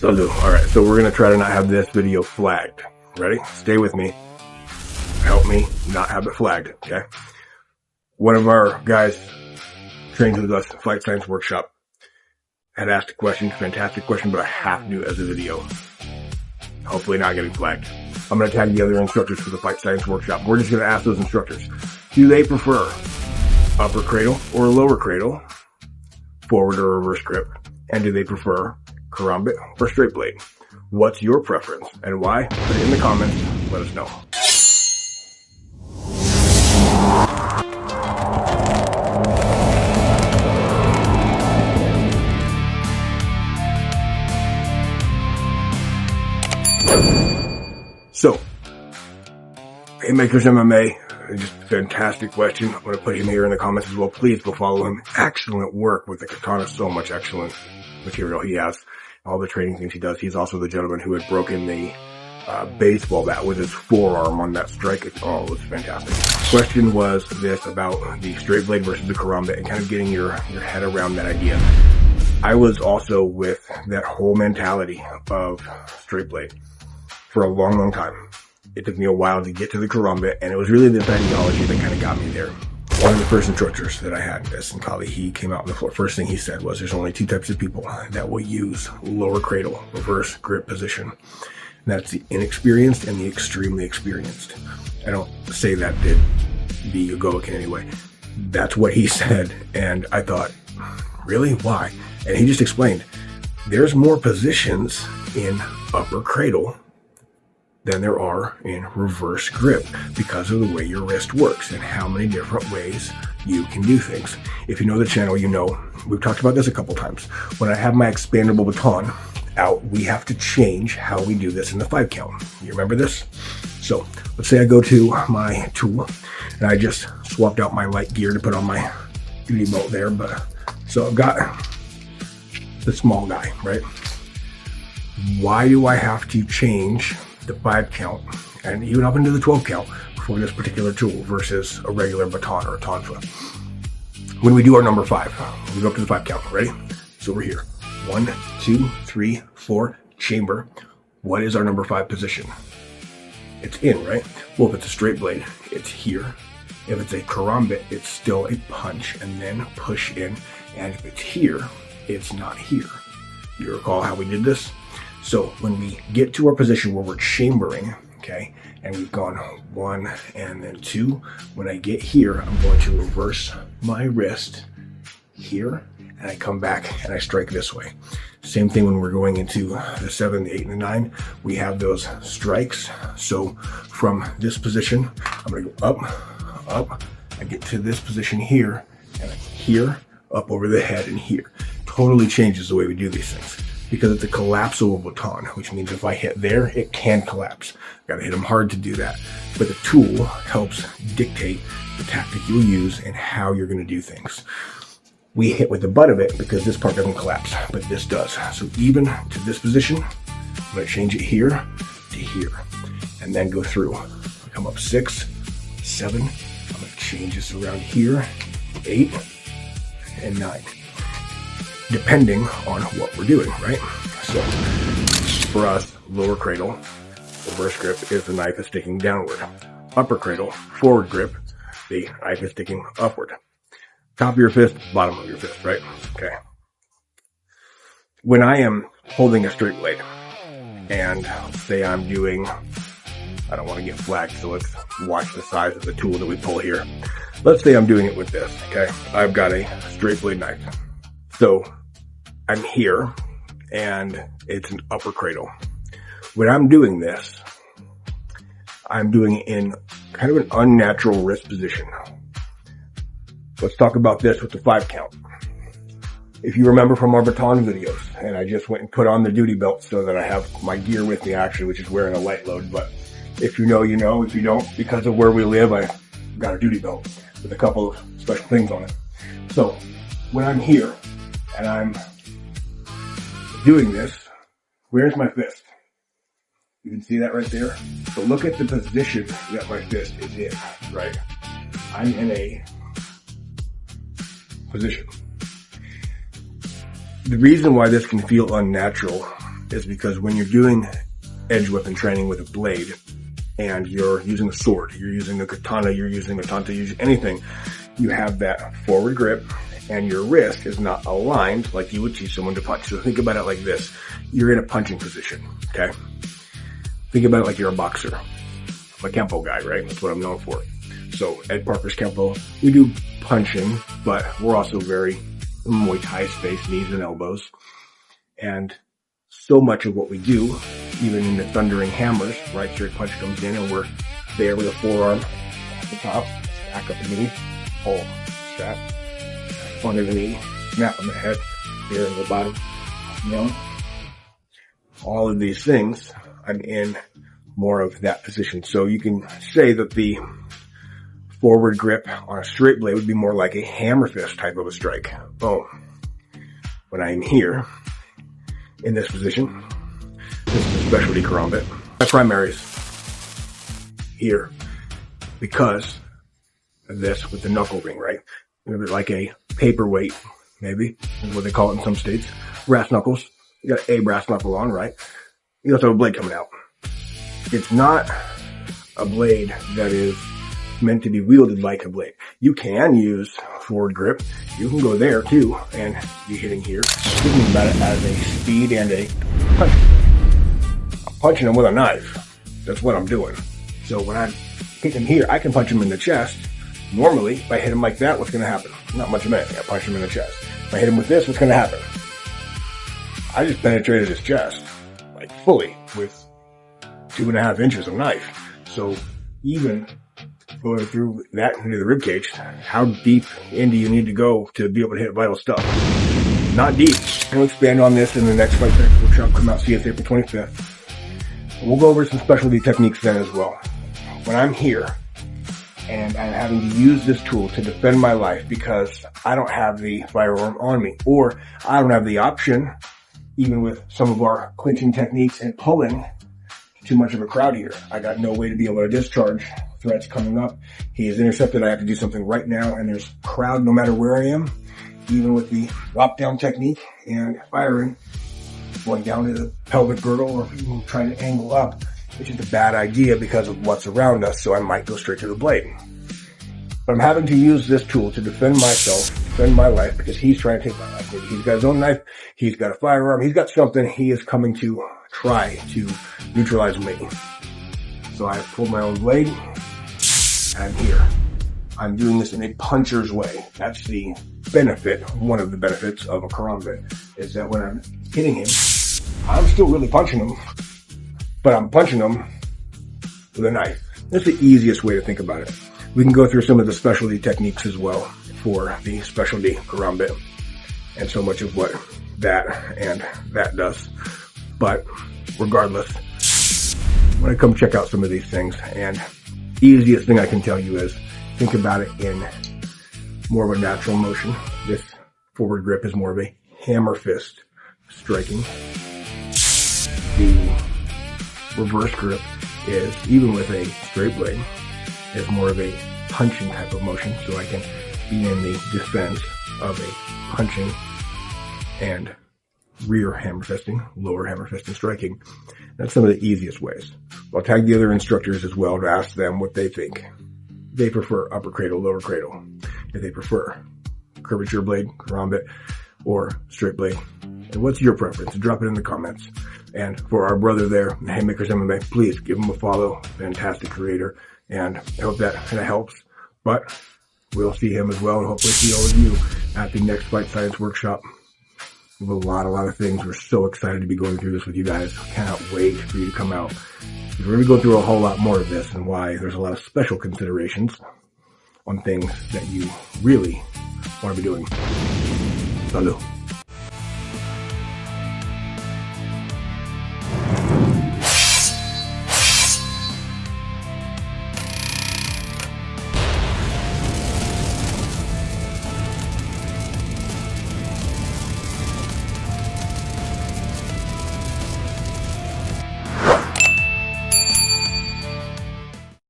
All right, so we're going to try to not have this video flagged. Ready? Stay with me. Help me not have it flagged, okay? One of our guys trained with us, Flight Science Workshop, had asked a question, fantastic question, but I have to do it as a video. Hopefully not getting flagged. I'm going to tag the other instructors for the Flight Science Workshop. We're just going to ask those instructors, do they prefer upper cradle or lower cradle, forward or reverse grip? And do they prefer karambit or straight blade? What's your preference and why? Put it in the comments. Let us know. So, Haymakers MMA, just a fantastic question. I'm going to put him here in the comments as well. Please go follow him. Excellent work with the katana. So much excellent material he has. All the training things he does. He's also the gentleman who had broken the baseball bat with his forearm on that strike. Oh, it was fantastic. Question was this about the straight blade versus the karambit and kind of getting your head around that idea. I was also with that whole mentality of straight blade for a long, long time. It took me a while to get to the karambit, and it was really this ideology that kind of got me there. One of the first instructors that I had, in Kali, he came out on the floor. First thing he said was, there's only two types of people that will use lower cradle, reverse grip position. And that's the inexperienced and the extremely experienced. I don't say that to be egoic in any way. That's what he said, and I thought, really? Why? And he just explained, there's more positions in upper cradle than there are in reverse grip because of the way your wrist works and how many different ways you can do things. If you know the channel, you know, we've talked about this a couple times. When I have my expandable baton out, we have to change how we do this in the 5 count. You remember this? So let's say I go to my tool and I just swapped out my light gear to put on my duty belt there. But so I've got the small guy, right? Why do I have to change the 5 count and even up into the 12 count for this particular tool versus a regular baton or a tonfa? When we do our number 5, we go up to the 5 count. Ready? So we're here. 1, 2, 3, 4, chamber. What is our number 5 position? It's in, right? Well, if it's a straight blade, it's here. If it's a karambit, it's still a punch and then push in. And if it's here, it's not here. You recall how we did this? So when we get to our position where we're chambering, okay, and we've gone 1 and then 2, when I get here, I'm going to reverse my wrist here, and I come back and I strike this way. Same thing when we're going into the 7, the 8, and the 9. We have those strikes. So from this position, I'm going to go up, I get to this position here, and here, up over the head, and here. Totally changes the way we do these things, because it's a collapsible baton, which means if I hit there, it can collapse. Got to hit them hard to do that. But the tool helps dictate the tactic you'll use and how you're going to do things. We hit with the butt of it because this part doesn't collapse, but this does. So even to this position, I'm going to change it here to here, and then go through. I come up 6, 7, I'm going to change this around here, 8, and 9. Depending on what we're doing, right? So for us, lower cradle, reverse grip is the knife is sticking downward. Upper cradle, forward grip, the knife is sticking upward. Top of your fist, bottom of your fist, right? Okay. When I am holding a straight blade and say I'm doing, I don't want to get flagged, so let's watch the size of the tool that we pull here. Let's say I'm doing it with this, okay? I've got a straight blade knife. So I'm here and it's an upper cradle. When I'm doing this, I'm doing it in kind of an unnatural wrist position. Let's talk about this with the 5 count. If you remember from our baton videos, and I just went and put on the duty belt so that I have my gear with me actually, which is wearing a light load, but if you know, you know. If you don't, because of where we live, I got a duty belt with a couple of special things on it. So when I'm here and I'm doing this, where's my fist? You can see that right there. So look at the position that my fist is in, right? I'm in a position. The reason why this can feel unnatural is because when you're doing edge weapon training with a blade and you're using a sword, you're using a katana, you're using a tanta, you're using anything, you have that forward grip and your wrist is not aligned like you would teach someone to punch. So think about it like this. You're in a punching position, okay? Think about it like you're a boxer. I'm a Kempo guy, right? That's what I'm known for. So Ed Parker's Kempo, we do punching, but we're also very Muay Thai space, knees and elbows. And so much of what we do, even in the thundering hammers, right, straight punch comes in and we're there with a forearm at the top, back up the knee, pull, strap, under the knee, snap on the head, here in the bottom, all of these things, I'm in more of that position. So you can say that the forward grip on a straight blade would be more like a hammer fist type of a strike. Boom. When I'm here, in this position, this is a specialty Karambit. My primaries here, because of this with the knuckle ring, right? Maybe like a paperweight, maybe, is what they call it in some states. Brass knuckles. You got a brass knuckle on, right? You also have a blade coming out. It's not a blade that is meant to be wielded like a blade. You can use forward grip. You can go there too and be hitting here. Thinking about it as a speed and a punch. I'm punching him with a knife. That's what I'm doing. So when I hit him here, I can punch him in the chest. Normally, if I hit him like that, what's going to happen? Not much of anything. I punch him in the chest. If I hit him with this, what's going to happen? I just penetrated his chest, like fully, with 2.5 inches of knife. So even going through that into the ribcage, how deep in do you need to go to be able to hit vital stuff? Not deep. I'll expand on this in the next Fight Tech workshop, come out, see us April 25th. We'll go over some specialty techniques then as well. When I'm here, and I'm having to use this tool to defend my life because I don't have the firearm on me, or I don't have the option, even with some of our clinching techniques and pulling, too much of a crowd here. I got no way to be able to discharge. Threats coming up. He is intercepted. I have to do something right now, and there's crowd no matter where I am, even with the drop down technique and firing, going down to the pelvic girdle or even trying to angle up. It's just a bad idea because of what's around us, so I might go straight to the blade. But I'm having to use this tool to defend myself, defend my life, because he's trying to take my life. Maybe he's got his own knife, he's got a firearm, he's got something, he is coming to try to neutralize me. So I pulled my own blade, I'm here. I'm doing this in a puncher's way. That's the benefit, one of the benefits of a Karambit, is that when I'm hitting him, I'm still really punching him, but I'm punching him with a knife. That's the easiest way to think about it. We can go through some of the specialty techniques as well for the specialty Karambit and so much of what that and that does. But regardless, when I come check out some of these things, and the easiest thing I can tell you is think about it in more of a natural motion. This forward grip is more of a hammer fist striking. The reverse grip is, even with a straight blade, is more of a punching type of motion, so I can be in the defense of a punching and rear hammer fisting, lower hammer fisting striking. That's some of the easiest ways. I'll tag the other instructors as well to ask them what they think. They prefer upper cradle, lower cradle. If they prefer curvature blade, Karambit, or straight blade. And what's your preference? Drop it in the comments. And for our brother there, Haymakers MMA, please give him a follow. Fantastic creator. And I hope that kind of helps. But we'll see him as well, and hopefully see all of you at the next Fight Science workshop. We have a lot of things. We're so excited to be going through this with you guys. Cannot wait for you to come out. We're going to go through a whole lot more of this, and why there's a lot of special considerations on things that you really want to be doing. Salut.